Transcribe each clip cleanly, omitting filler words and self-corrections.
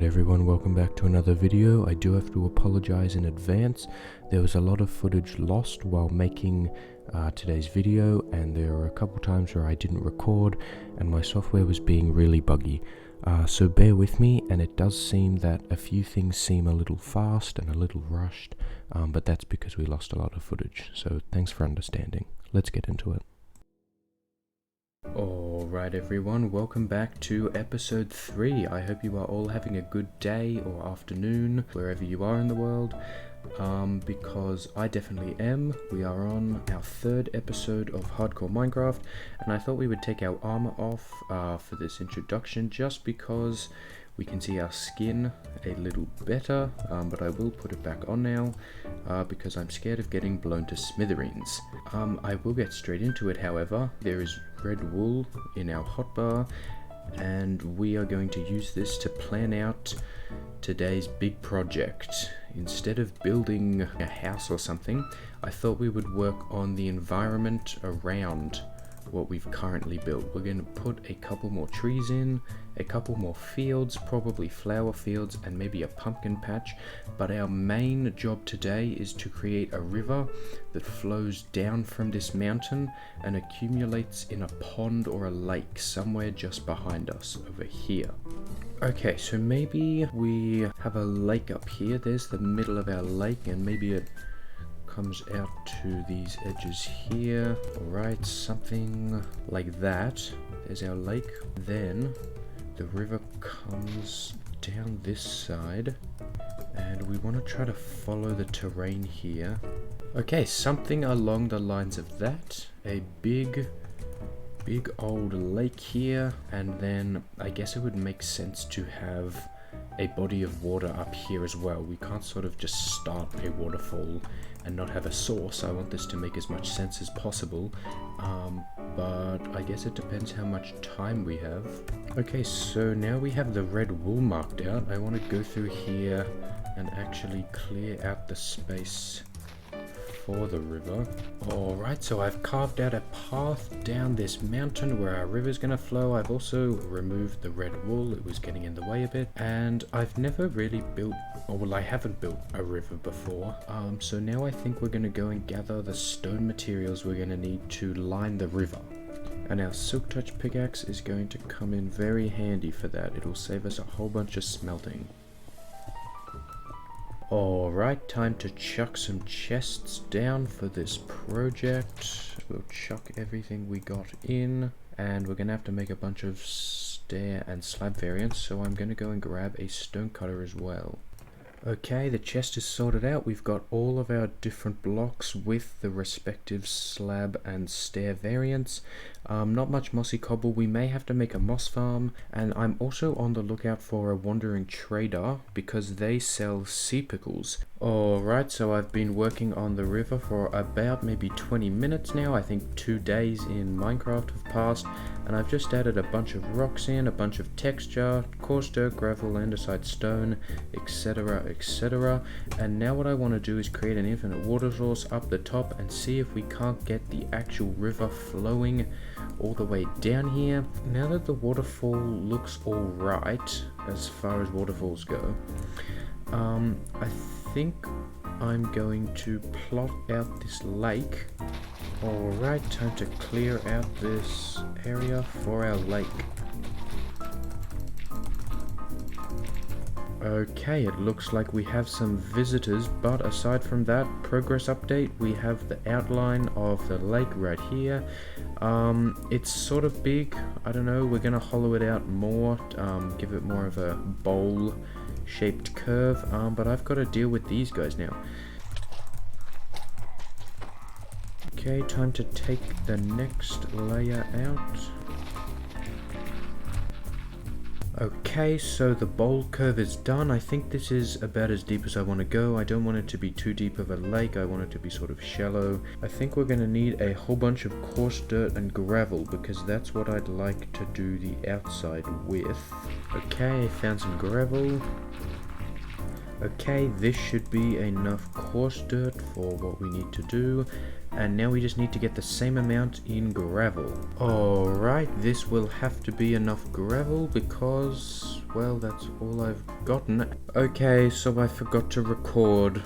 everyone, welcome back to another video. I do have to apologize in advance. There was a lot of footage lost while making today's video, and there were a couple times where I didn't record and my software was being really buggy. So bear with me, and it does seem that a few things seem a little fast and a little rushed, but that's because we lost a lot of footage. So thanks for understanding. Let's get into it. Alright everyone, welcome back to episode 3. I hope you are all having a good day or afternoon, wherever you are in the world, because I definitely am. We are on our 3rd episode of Hardcore Minecraft, and I thought we would take our armor off for this introduction, just because we can see our skin a little better, but I will put it back on now because I'm scared of getting blown to smithereens. I will get straight into it, however. There is red wool in our hotbar, and we are going to use this to plan out today's big project. Instead of building a house or something, I thought we would work on the environment around what we've currently built. We're going to put a couple more trees in, a couple more fields, probably flower fields, and maybe a pumpkin patch, but our main job today is to create a river that flows down from this mountain and accumulates in a pond or a lake somewhere just behind us over here. Okay, so maybe we have a lake up here. There's the middle of our lake, and maybe it comes out to these edges here. Alright, something like that. There's our lake. Then the river comes down this side, and we want to try to follow the terrain here. Okay, something along the lines of that. A big old lake here, and then I guess it would make sense to have a body of water up here as well. We can't sort of just start a waterfall and not have a source. I want this to make as much sense as possible, but I guess it depends how much time we have. Okay, so now we have the red wool marked out. I want to go through here and actually clear out the space for the river. Alright, so I've carved out a path down this mountain where our river's gonna flow. I've also removed the red wool, it was getting in the way a bit, and I've never really built, or well, I haven't built a river before, so now I think we're gonna go and gather the stone materials we're gonna need to line the river. And our silk touch pickaxe is going to come in very handy for that. It'll save us a whole bunch of smelting. Alright, time to chuck some chests down for this project. We'll chuck everything we got in, and we're gonna have to make a bunch of stair and slab variants, so I'm gonna go and grab a stone cutter as well. Okay, the chest is sorted out. We've got all of our different blocks with the respective slab and stair variants. Not much mossy cobble. We may have to make a moss farm, and I'm also on the lookout for a wandering trader because they sell sea pickles. Alright, so I've been working on the river for about maybe 20 minutes now. I think 2 days in Minecraft have passed, and I've just added a bunch of rocks in, a bunch of texture, coarse dirt, gravel, andesite stone, etc, etc. And now what I want to do is create an infinite water source up the top and see if we can't get the actual river flowing all the way down here. Now that the waterfall looks alright as far as waterfalls go, I think I'm going to plot out this lake. Alright, time to clear out this area for our lake. Okay, it looks like we have some visitors, but aside from that, progress update, we have the outline of the lake right here. It's sort of big. I don't know, we're gonna hollow it out more, give it more of a bowl shaped curve, but I've got to deal with these guys now. Okay, time to take the next layer out. Okay, so the bowl curve is done. I think this is about as deep as I want to go. I don't want it to be too deep of a lake. I want it to be sort of shallow. I think we're going to need a whole bunch of coarse dirt and gravel because that's what I'd like to do the outside with. Okay, found some gravel. Okay, this should be enough coarse dirt for what we need to do. And now we just need to get the same amount in gravel. Alright, this will have to be enough gravel because, well, that's all I've gotten. Okay, so I forgot to record.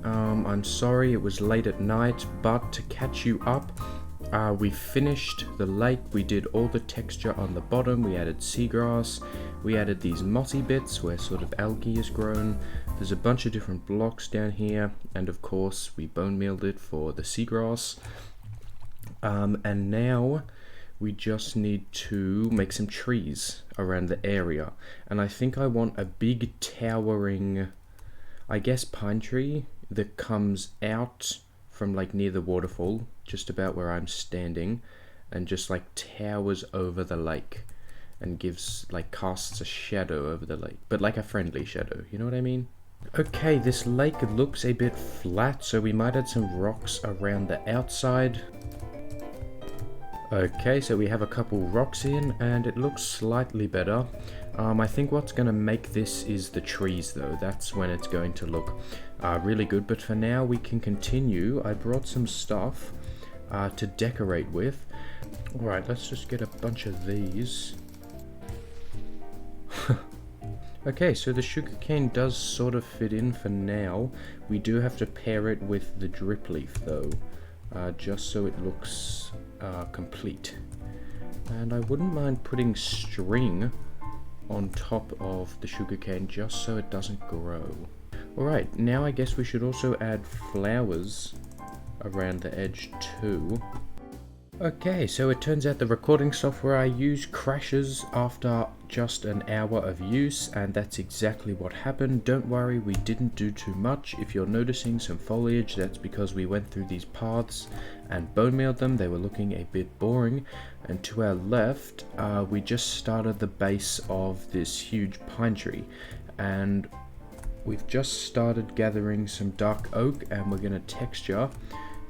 I'm sorry, it was late at night, but to catch you up, we finished the lake. We did all the texture on the bottom. We added seagrass. We added these mossy bits where sort of algae is grown. There's a bunch of different blocks down here, and of course we bone mealed it for the seagrass. And now we just need to make some trees around the area. And I think I want a big towering, I guess, pine tree that comes out from like near the waterfall, just about where I'm standing, and just like towers over the lake and gives, like, casts a shadow over the lake, but like a friendly shadow, you know what I mean? Okay, this lake looks a bit flat, so we might add some rocks around the outside. Okay, so we have a couple rocks in, and it looks slightly better. I think what's going to make this is the trees, though. That's when it's going to look really good, but for now we can continue. I brought some stuff to decorate with. Alright, let's just get a bunch of these. Okay, so the sugarcane does sort of fit in for now. We do have to pair it with the drip leaf, though, just so it looks complete. And I wouldn't mind putting string on top of the sugarcane just so it doesn't grow. Alright, now I guess we should also add flowers around the edge too. Okay, so it turns out the recording software I use crashes after just an hour of use, and that's exactly what happened. Don't worry, we didn't do too much. If you're noticing some foliage, that's because we went through these paths and bone mealed them. They were looking a bit boring. And to our left, we just started the base of this huge pine tree, and we've just started gathering some dark oak, and we're going to texture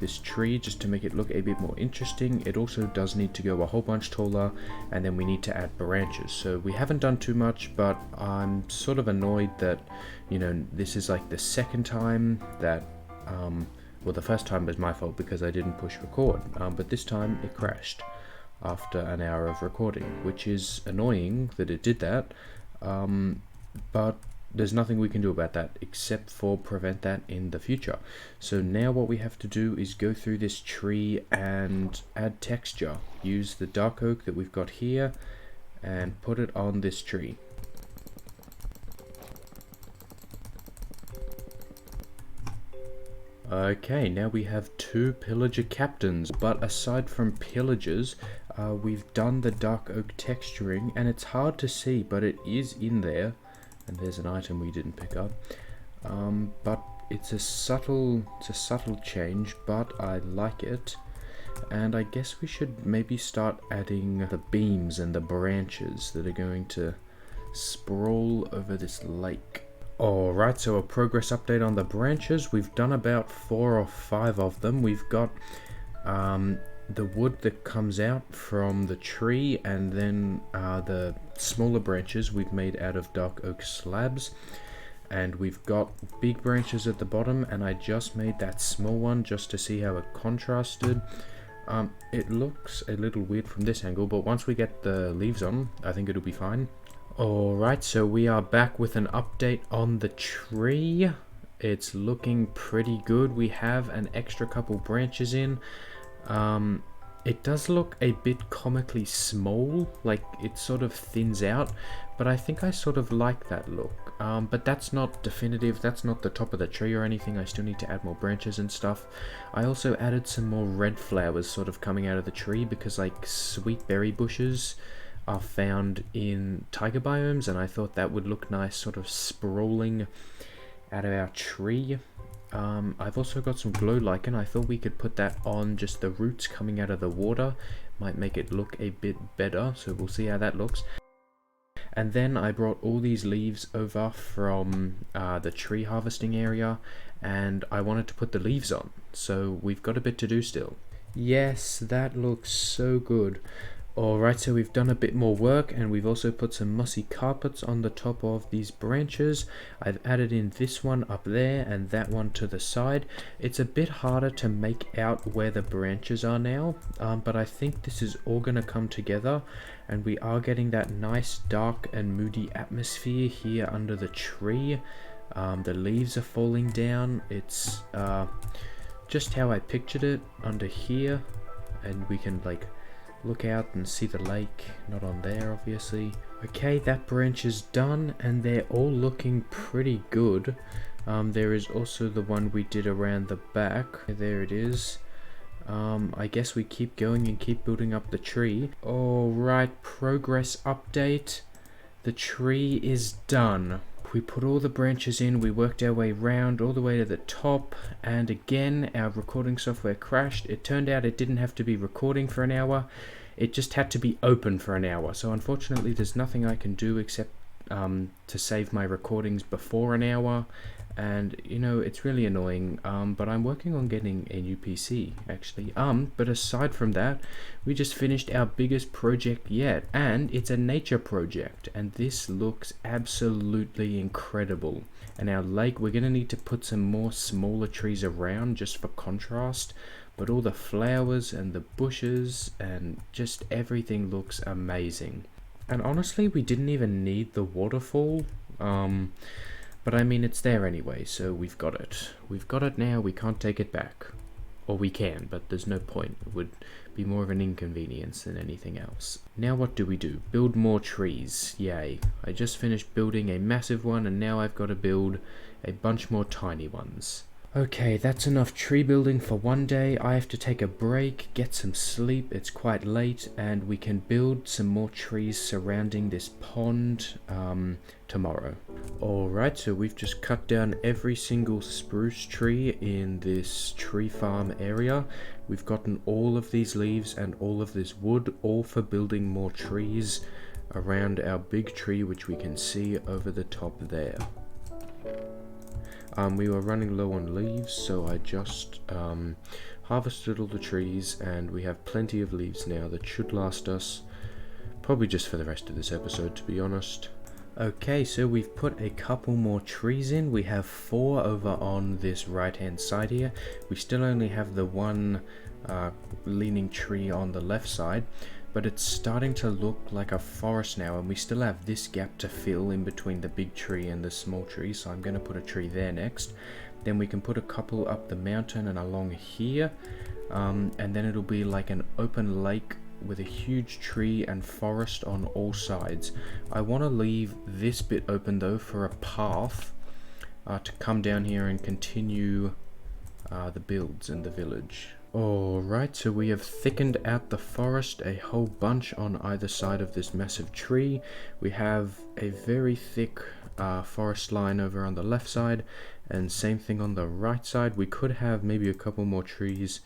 this tree just to make it look a bit more interesting. It also does need to go a whole bunch taller, and then we need to add branches. So we haven't done too much, but I'm sort of annoyed that, you know, this is like the second time that, well, the first time was my fault because I didn't push record, but this time it crashed after an hour of recording, which is annoying that it did that, but there's nothing we can do about that except for prevent that in the future. So now what we have to do is go through this tree and add texture. Use the dark oak that we've got here and put it on this tree. Okay, now we have two pillager captains, but aside from pillagers, we've done the dark oak texturing, and it's hard to see, but it is in there. And there's an item we didn't pick up, but it's a subtle change, but I like it. And I guess we should maybe start adding the beams and the branches that are going to sprawl over this lake. Alright, so a progress update on the branches. We've done about 4 or 5 of them. We've got the wood that comes out from the tree, and then the smaller branches we've made out of dark oak slabs, and we've got big branches at the bottom, and I just made that small one just to see how it contrasted. It looks a little weird from this angle, but once we get the leaves on, I think it'll be fine. Alright, so we are back with an update on the tree. It's looking pretty good. We have an extra couple branches in. It does look a bit comically small, like it sort of thins out, but I think I sort of like that look. But that's not definitive, that's not the top of the tree or anything. I still need to add more branches and stuff. I also added some more red flowers sort of coming out of the tree, because like sweet berry bushes are found in taiga biomes, and I thought that would look nice sort of sprawling out of our tree. I've also got some glow lichen. I thought we could put that on just the roots coming out of the water. Might make it look a bit better, so we'll see how that looks. And then I brought all these leaves over from the tree harvesting area, and I wanted to put the leaves on. So we've got a bit to do still. Yes, that looks so good. Alright, so we've done a bit more work, and we've also put some mossy carpets on the top of these branches. I've added in this one up there and that one to the side. It's a bit harder to make out where the branches are now, but I think this is all going to come together, and we are getting that nice dark and moody atmosphere here under the tree. The leaves are falling down. It's just how I pictured it under here, and we can like look out and see the lake, not on there obviously. Okay, that branch is done and they're all looking pretty good. There is also the one we did around the back. There it is. I guess we keep going and keep building up the tree. Alright, progress update. The tree is done. We put all the branches in, we worked our way round all the way to the top, and again our recording software crashed. It turned out it didn't have to be recording for an hour, it just had to be open for an hour. So unfortunately there's nothing I can do except to save my recordings before an hour, and you know, it's really annoying, but I'm working on getting a new PC actually. But aside from that, we just finished our biggest project yet, and it's a nature project, and this looks absolutely incredible. And our lake, we're gonna need to put some more smaller trees around just for contrast, but all the flowers and the bushes and just everything looks amazing. And honestly, we didn't even need the waterfall, but I mean, it's there anyway, so we've got it. We've got it now, we can't take it back. Or we can, but there's no point. It would be more of an inconvenience than anything else. Now what do we do? Build more trees. Yay. I just finished building a massive one, and now I've got to build a bunch more tiny ones. Okay, that's enough tree building for one day. I have to take a break, get some sleep. It's quite late, and we can build some more trees surrounding this pond tomorrow. Alright, so we've just cut down every single spruce tree in this tree farm area. We've gotten all of these leaves and all of this wood, all for building more trees around our big tree, which we can see over the top there. We were running low on leaves, so I just harvested all the trees, and we have plenty of leaves now that should last us probably just for the rest of this episode, to be honest. Okay, so we've put a couple more trees in. We have 4 over on this right hand side here. We still only have the one leaning tree on the left side, but it's starting to look like a forest now, and we still have this gap to fill in between the big tree and the small tree, so I'm going to put a tree there next. Then we can put a couple up the mountain and along here, and then it'll be like an open lake with a huge tree and forest on all sides. I want to leave this bit open though for a path to come down here and continue the builds in the village. Alright, so we have thickened out the forest a whole bunch on either side of this massive tree. We have a very thick forest line over on the left side, and same thing on the right side. We could have maybe a couple more trees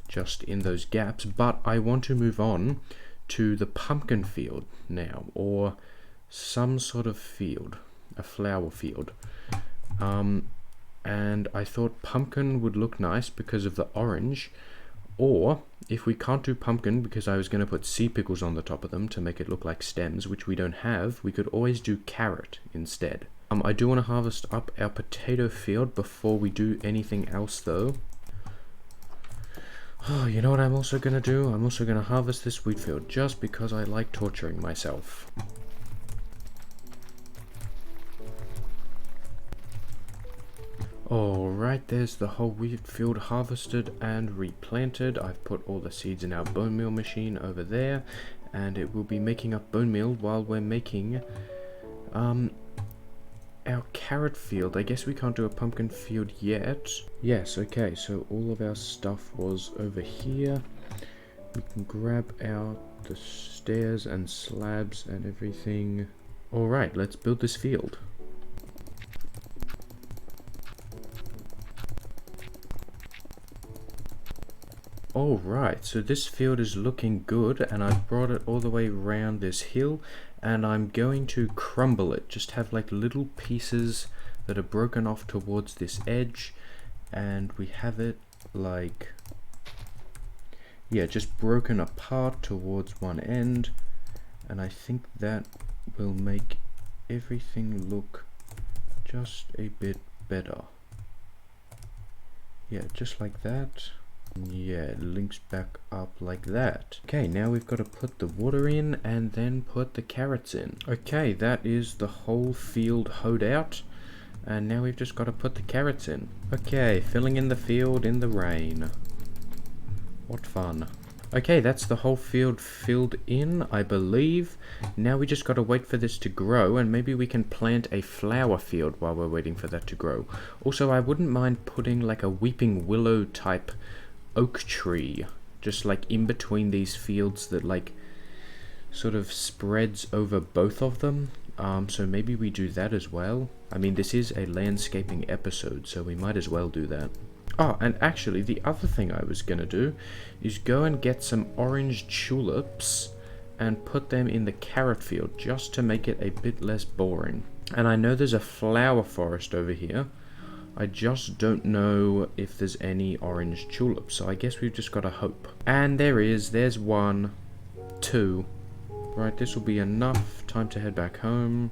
just in those gaps, but I want to move on to the pumpkin field now, or some sort of field, a flower field. And I thought pumpkin would look nice because of the orange, or if we can't do pumpkin because I was going to put sea pickles on the top of them to make it look like stems, which we don't have, we could always do carrot instead. I do want to harvest up our potato field before we do anything else though. Oh, you know what I'm also going to do? I'm also going to harvest this wheat field just because I like torturing myself. Alright, there's the whole wheat field harvested and replanted. I've put all the seeds in our bone meal machine over there, and it will be making up bone meal while we're making our carrot field. I guess we can't do a pumpkin field yet. Yes, okay, so all of our stuff was over here. We can grab out the stairs and slabs and everything. Alright, let's build this field. Alright, so this field is looking good, and I've brought it all the way around this hill, and I'm going to crumble it, just have like little pieces that are broken off towards this edge, and we have it like yeah, just broken apart towards one end, and I think that will make everything look just a bit better. Yeah, just like that. Yeah, it links back up like that. Okay, now we've got to put the water in and then put the carrots in. Okay, that is the whole field hoed out, and now we've just got to put the carrots in. Okay, filling in the field in the rain. What fun. Okay, that's the whole field filled in, I believe. Now we just gotta wait for this to grow, and maybe we can plant a flower field while we're waiting for that to grow. Also, I wouldn't mind putting like a weeping willow type oak tree, just like in between these fields that like sort of spreads over both of them. So maybe we do that as well. I mean, this is a landscaping episode, so we might as well do that. Oh, and actually, the other thing I was gonna do is go and get some orange tulips and put them in the carrot field just to make it a bit less boring. And I know there's a flower forest over here. I just don't know if there's any orange tulips, so I guess we've just gotta hope. And there is, there's 1, 2. Right, this will be enough. Time to head back home.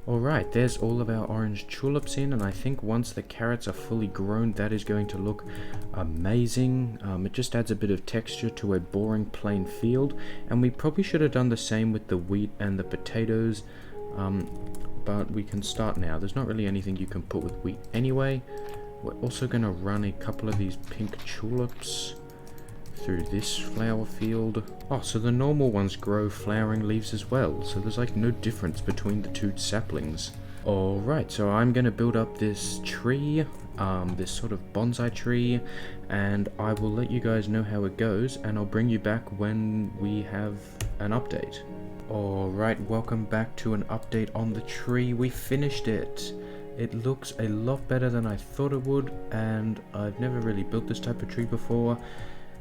Alright, there's all of our orange tulips in, and I think once the carrots are fully grown, that is going to look amazing. It just adds a bit of texture to a boring plain field, and we probably should have done the same with the wheat and the potatoes, but we can start now. There's not really anything you can put with wheat anyway. We're also going to run a couple of these pink tulips through this flower field. Oh, so the normal ones grow flowering leaves as well, so there's like no difference between the two saplings. Alright, so I'm gonna build up this tree, this sort of bonsai tree, and I will let you guys know how it goes, and I'll bring you back when we have an update. Alright, welcome back to an update on the tree. We finished it. It looks a lot better than I thought it would, and I've never really built this type of tree before.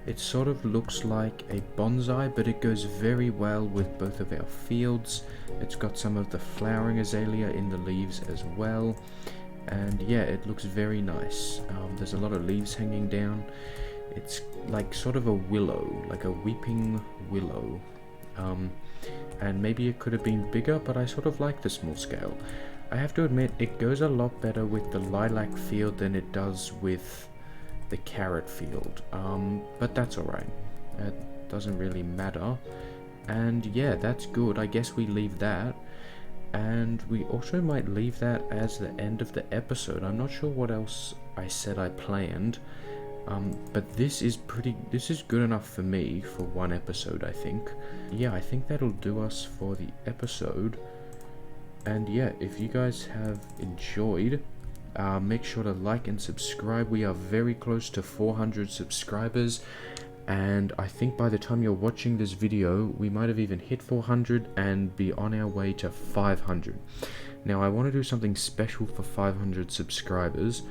It sort of looks like a bonsai, but it goes very well with both of our fields. It's got some of the flowering azalea in the leaves as well. And yeah, it looks very nice. There's a lot of leaves hanging down. It's like sort of a willow, like a weeping willow. And maybe it could have been bigger, but I sort of like the small scale. I have to admit, it goes a lot better with the lilac field than it does with the carrot field, but that's alright. It doesn't really matter. And yeah, that's good. I guess we leave that, and we also might leave that as the end of the episode. I'm not sure what else I said I planned, but this is good enough for me for one episode, I think. Yeah, I think that'll do us for the episode. And yeah, if you guys have enjoyed, make sure to like and subscribe. We are very close to 400 subscribers, and I think by the time you're watching this video, we might have even hit 400 and be on our way to 500. Now, I want to do something special for 500 subscribers.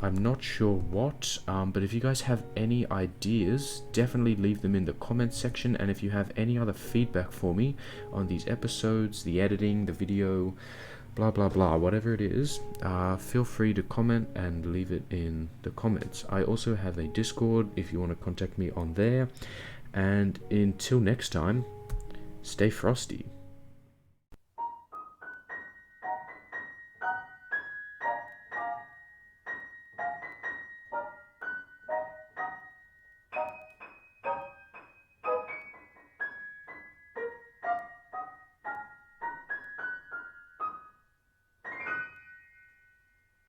I'm not sure what, but if you guys have any ideas, definitely leave them in the comments section. And if you have any other feedback for me on these episodes, the editing, the video, blah blah blah, whatever it is, feel free to comment and leave it in the comments. I also have a Discord if you want to contact me on there. And until next time, stay frosty.